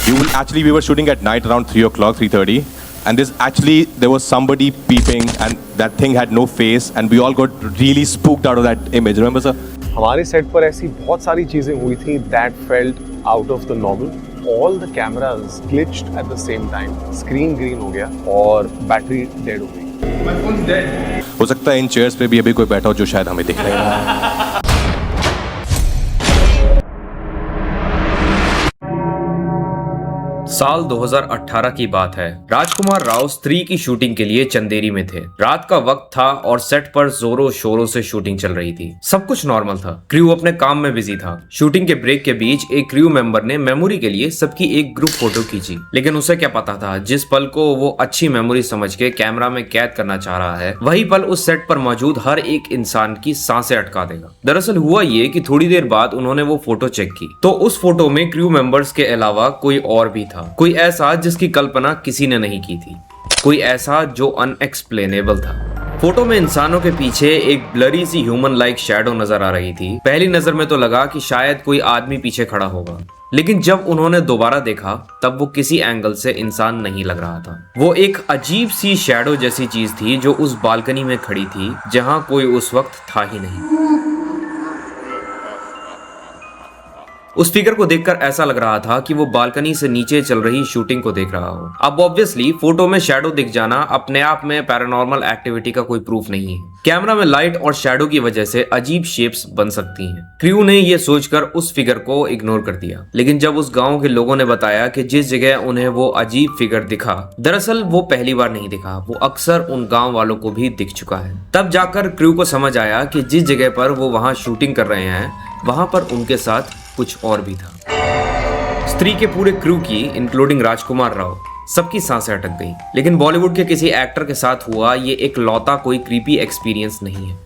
We were shooting at night around 3 o'clock, 3:30, and there was somebody peeping, and that thing had no face, and we all got really spooked out of that image. Remember, sir? हमारे set पर ऐसी बहुत सारी चीजें हुई थी that felt out of the normal. All the cameras glitched at the same time. Screen green हो गया और बैटरी डेड हो गई. My phone's dead. हो सकता है इन चेयर्स पे भी अभी कोई बैठा हो जो शायद हमें दिख रहा है. साल 2018 की बात है। राजकुमार राव स्त्री की शूटिंग के लिए चंदेरी में थे। रात का वक्त था और सेट पर जोरों शोरों से शूटिंग चल रही थी। सब कुछ नॉर्मल था। क्रू अपने काम में बिजी था। शूटिंग के ब्रेक के बीच एक क्रू मेंबर ने मेमोरी के लिए सबकी एक ग्रुप फोटो खींची, लेकिन उसे क्या पता था जिस पल को वो अच्छी मेमोरी समझ के कैमरा में कैद करना चाह रहा है, वही पल उस सेट पर मौजूद हर एक इंसान की सांसें अटका देगा। दरअसल हुआ ये कि थोड़ी देर बाद उन्होंने वो फोटो चेक की तो उस फोटो में क्रू मेंबर्स के अलावा कोई और भी था। कोई ऐसा जिसकी कल्पना किसी ने नहीं की थी, कोई ऐसा जो अनएक्सप्लेनेबल था। फोटो में इंसानों के पीछे एक ब्लरी सी ह्यूमन लाइक शैडो नजर आ रही थी। पहली नजर में तो लगा कि शायद कोई आदमी पीछे खड़ा होगा, लेकिन जब उन्होंने दोबारा देखा तब वो किसी एंगल से इंसान नहीं लग रहा था। वो एक अजीब सी शैडो जैसी चीज थी जो उस बालकनी में खड़ी थी जहां कोई उस वक्त था ही नहीं। उस फिगर को देखकर ऐसा लग रहा था कि वो बालकनी से नीचे चल रही शूटिंग को देख रहा हो। अब ऑब्वियसली फोटो में शैडो दिख जाना अपने आप में पैरानॉर्मल एक्टिविटी का कोई प्रूफ नहीं है। कैमरा में लाइट और शैडो की वजह से अजीब शेप्स बन सकती हैं। क्रू ने ये सोचकर उस फिगर को इग्नोर कर दिया, लेकिन जब उस गांव के लोगों ने बताया कि जिस जगह उन्हें वो अजीब फिगर दिखा, दरअसल वो पहली बार नहीं दिखा, वो अक्सर उन गाँव वालों को भी दिख चुका है। तब जाकर क्रू को समझ आया कि जिस जगह पर वो वहाँ शूटिंग कर रहे हैं वहां पर उनके साथ कुछ और भी था। स्त्री के पूरे क्रू की इंक्लूडिंग राजकुमार राव सबकी सांसें अटक गई, लेकिन बॉलीवुड के किसी एक्टर के साथ हुआ ये एक लौता कोई क्रीपी एक्सपीरियंस नहीं है।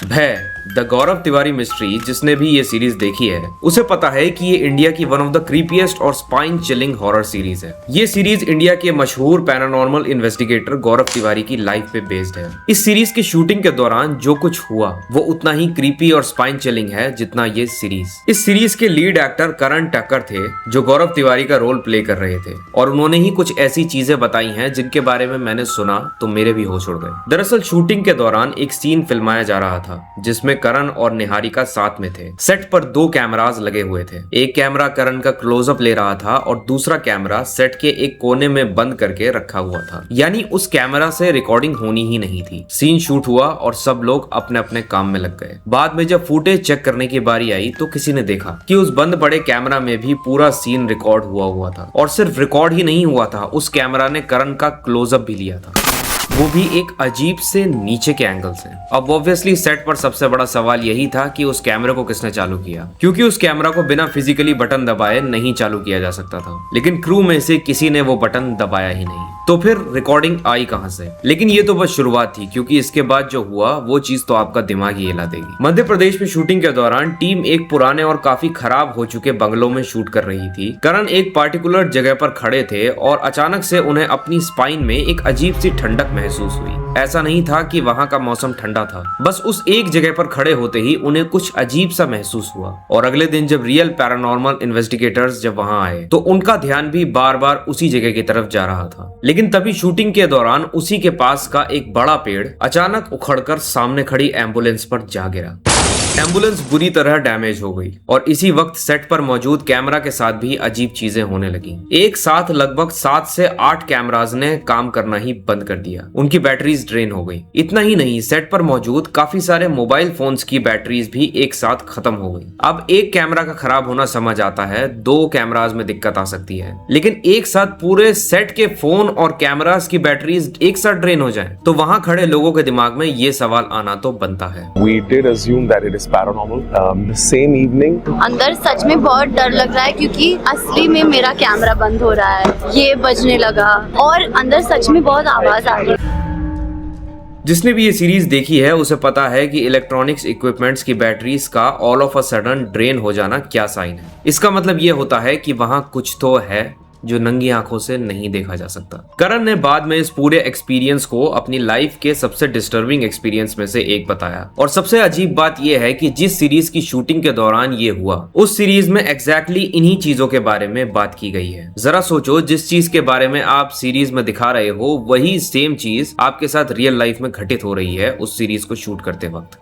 भय द गौरव तिवारी मिस्ट्री, जिसने भी ये सीरीज देखी है उसे पता है कि ये इंडिया की वन ऑफ द क्रीपीएस्ट और स्पाइन चिलिंग हॉरर सीरीज है। ये सीरीज इंडिया के मशहूर पैरानॉर्मल इन्वेस्टिगेटर गौरव तिवारी की लाइफ पे बेस्ड है। इस सीरीज की शूटिंग के दौरान जो कुछ हुआ वो उतना ही क्रीपी और स्पाइन चिलिंग है जितना ये सीरीज। इस सीरीज के लीड एक्टर करण टक्कर थे जो गौरव तिवारी का रोल प्ले कर रहे थे, और उन्होंने ही कुछ ऐसी चीजें बताई हैं जिनके बारे में मैंने सुना तो मेरे भी होश उड़ गए। दरअसल शूटिंग के दौरान एक सीन फिल्माया जा रहा था जिसमें करण और निहारिका साथ में थे। सेट पर 2 कैमरास लगे हुए थे। एक कैमरा करण का क्लोजअप ले रहा था और दूसरा कैमरा सेट के एक कोने में बंद करके रखा हुआ था, यानी उस कैमरा से रिकॉर्डिंग होनी ही नहीं थी। सीन शूट हुआ और सब लोग अपने अपने काम में लग गए। बाद में जब फुटेज चेक करने की बारी आई तो किसी ने देखा कि उस बंद पड़े कैमरा में भी पूरा सीन रिकॉर्ड हुआ था, और सिर्फ रिकॉर्ड ही नहीं हुआ था, उस कैमरा ने करण का क्लोजअप भी लिया था, वो भी एक अजीब से नीचे के एंगल से। अब ऑब्वियसली सेट पर सबसे बड़ा सवाल यही था कि उस कैमरे को किसने चालू किया, क्योंकि उस कैमरा को बिना फिजिकली बटन दबाए नहीं चालू किया जा सकता था। लेकिन क्रू में से किसी ने वो बटन दबाया ही नहीं, तो फिर रिकॉर्डिंग आई कहां से? लेकिन ये तो बस शुरुआत थी, क्योंकि इसके बाद जो हुआ वो चीज तो आपका दिमाग ही हिला देगी। मध्य प्रदेश में शूटिंग के दौरान टीम एक पुराने और काफी खराब हो चुके बंगलों में शूट कर रही थी। करण एक पार्टिकुलर जगह पर खड़े थे और अचानक से उन्हें अपनी स्पाइन में एक अजीब सी ठंडक महसूस हुई। ऐसा नहीं था कि वहां का मौसम ठंडा था, बस उस एक जगह पर खड़े होते ही उन्हें कुछ अजीब सा महसूस हुआ। और अगले दिन जब रियल पैरानॉर्मल इन्वेस्टिगेटर्स जब वहां आए तो उनका ध्यान भी बार बार उसी जगह की तरफ जा रहा था। लेकिन तभी शूटिंग के दौरान उसी के पास का एक बड़ा पेड़ अचानक उखड़कर सामने खड़ी एम्बुलेंस पर जा गिरा। एम्बुलेंस बुरी तरह डैमेज हो गई और इसी वक्त सेट पर मौजूद कैमरा के साथ भी अजीब चीजें होने लगी। एक साथ लगभग 7 से 8 कैमरास ने काम करना ही बंद कर दिया, उनकी बैटरीज ड्रेन हो गई। इतना ही नहीं, सेट पर मौजूद काफी सारे मोबाइल फोन्स की बैटरीज भी एक साथ खत्म हो गई। अब एक कैमरा का खराब होना समझ आता है, 2 कैमरास में दिक्कत आ सकती है, लेकिन एक साथ पूरे सेट के फोन और कैमरास की बैटरीज एक साथ ड्रेन हो जाए तो वहां खड़े लोगों के दिमाग में ये सवाल आना तो बनता है। We did assume that it is paranormal. The same evening. अंदर सच में बहुत डर लग रहा है क्योंकि असली में मेरा कैमरा बंद हो रहा है, ये बजने लगा और अंदर सच में बहुत आवाज आ रही है। जिसने भी ये सीरीज देखी है उसे पता है कि इलेक्ट्रॉनिक्स इक्विपमेंट्स की बैटरीज का all of a sudden drain हो जाना क्या साइन है। इसका मतलब ये होता है कि वहां कुछ तो है जो नंगी आंखों से नहीं देखा जा सकता। करण ने बाद में इस पूरे एक्सपीरियंस को अपनी लाइफ के सबसे डिस्टर्बिंग एक्सपीरियंस में से एक बताया। और सबसे अजीब बात यह है कि जिस सीरीज की शूटिंग के दौरान ये हुआ, उस सीरीज में एग्जैक्टली इन्हीं चीजों के बारे में बात की गई है। जरा सोचो, जिस चीज के बारे में आप सीरीज में दिखा रहे हो वही सेम चीज आपके साथ रियल लाइफ में घटित हो रही है उस सीरीज को शूट करते वक्त।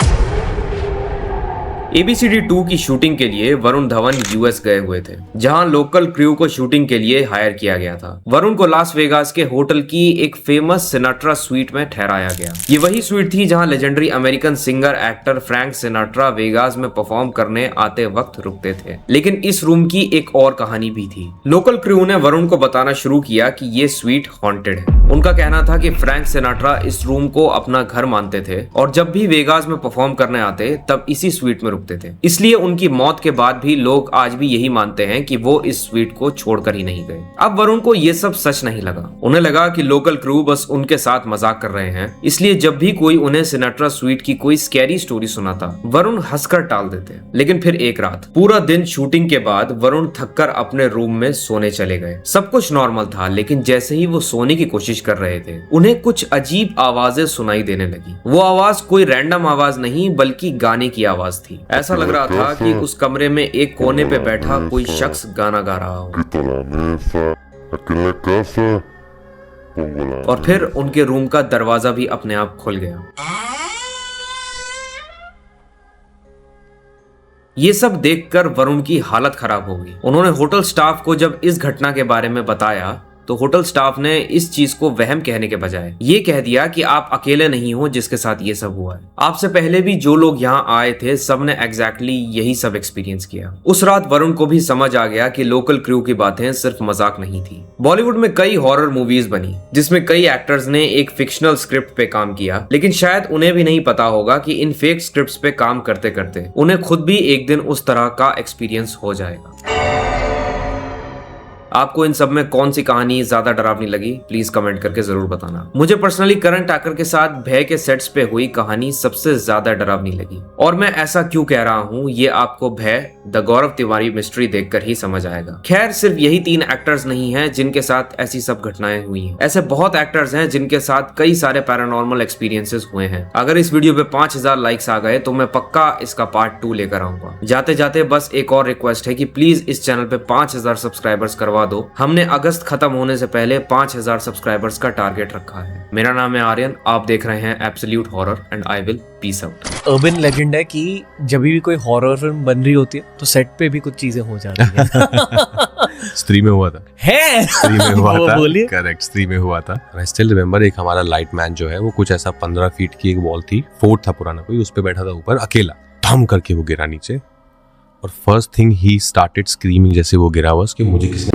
ABCD 2 की शूटिंग के लिए वरुण धवन US गए हुए थे, जहां लोकल क्रू को शूटिंग के लिए हायर किया गया था। वरुण को लास वेगास के होटल की एक फेमस सिनाट्रा स्वीट में ठहराया गया। ये वही स्वीट थी जहां legendary American singer actor Frank Sinatra Vegas में परफॉर्म करने आते वक्त रुकते थे। लेकिन इस रूम की एक और कहानी भी थी। लोकल क्रू ने वरुण को बताना शुरू किया कि ये स्वीट हॉन्टेड है। उनका कहना था कि फ्रैंक सिनाट्रा इस रूम को अपना घर मानते थे और जब भी वेगास में परफॉर्म करने आते तब इसी स्वीट में रुकते थे। इसलिए उनकी मौत के बाद भी लोग आज भी यही मानते हैं कि वो इस स्वीट को छोड़कर ही नहीं गए। अब वरुण को ये सब सच नहीं लगा। उन्हें लगा कि लोकल क्रू बस उनके साथ मजाक कर रहे हैं, इसलिए जब भी कोई उन्हें सिनाट्रा स्वीट की कोई स्कैरी स्टोरी सुनाता, वरुण हंसकर टाल देते। लेकिन फिर एक रात पूरा दिन शूटिंग के बाद वरुण थककर अपने रूम में सोने चले गए। सब कुछ नॉर्मल था, लेकिन जैसे ही वो सोने की कोशिश कर रहे थे, उन्हें कुछ अजीब आवाजें सुनाई देने लगी। वो आवाज कोई रैंडम आवाज नहीं बल्कि गाने की आवाज थी। ऐसा लग रहा था कि उस कमरे में एक कोने पे बैठा कोई शख्स गाना गा रहा हो। और फिर उनके रूम का दरवाजा भी अपने आप खुल गया। ये सब देखकर वरुण की हालत खराब हो गई। उन्होंने होटल स्टाफ को जब इस घटना के बारे में बताया तो होटल स्टाफ ने इस चीज को वहम कहने के बजाय ये कह दिया कि आप अकेले नहीं हो जिसके साथ ये सब हुआ है। आपसे पहले भी जो लोग यहाँ आए थे सबने एग्जैक्टली यही सब एक्सपीरियंस किया। उस रात वरुण को भी समझ आ गया कि लोकल क्रू की बातें सिर्फ मजाक नहीं थी। बॉलीवुड में कई हॉरर मूवीज बनी जिसमें कई एक्टर्स ने एक फिक्शनल स्क्रिप्ट पे काम किया, लेकिन शायद उन्हें भी नहीं पता होगा कि इन फेक स्क्रिप्ट्स पे काम करते करते उन्हें खुद भी एक दिन उस तरह का एक्सपीरियंस हो जाएगा। आपको इन सब में कौन सी कहानी ज्यादा डरावनी लगी, प्लीज कमेंट करके जरूर बताना। मुझे पर्सनली करण टाकर के साथ भय के सेट्स पे हुई कहानी सबसे ज्यादा डरावनी लगी। और मैं ऐसा क्यों कह रहा हूँ ये आपको भय द गौरव तिवारी मिस्ट्री देखकर ही समझ आएगा। खैर, सिर्फ यही 3 एक्टर्स नहीं हैं जिनके साथ ऐसी सब घटनाएं हुई हैं। ऐसे बहुत एक्टर्स हैं जिनके साथ कई सारे पैरानॉर्मल एक्सपीरियंसेस हुए हैं। अगर इस वीडियो पे 5000 लाइक्स आ गए तो मैं पक्का इसका पार्ट 2 लेकर आऊंगा। जाते जाते बस एक और रिक्वेस्ट है कि प्लीज इस चैनल पे 5000 सब्सक्राइबर्स करवा दो। हमने अगस्त खत्म होने से पहले 5000 सब्सक्राइबर्स का टारगेट रखा है। मेरा नाम है आर्यन, आप देख रहे हैं absolute horror and I will peace out. Urban legend है कि जब भी कोई हॉरर फिल्म बन रही होती है तो सेट पे भी कुछ चीजें हो जाती हैं। स्त्री में हुआ था। है स्त्री में हुआ वो था, बोलिए। करेक्ट, स्त्री में हुआ था। आई स्टिल रिमेम्बर, एक हमारा लाइट मैन जो है वो कुछ ऐसा 15 फीट की एक वॉल थी, फोर्ट था पुराना कोई, उस पे बैठा था ऊपर अकेला, धम करके वो गिरा नीचे और first thing he started screaming जैसे वो गिरा हुआ कि मुझे किसी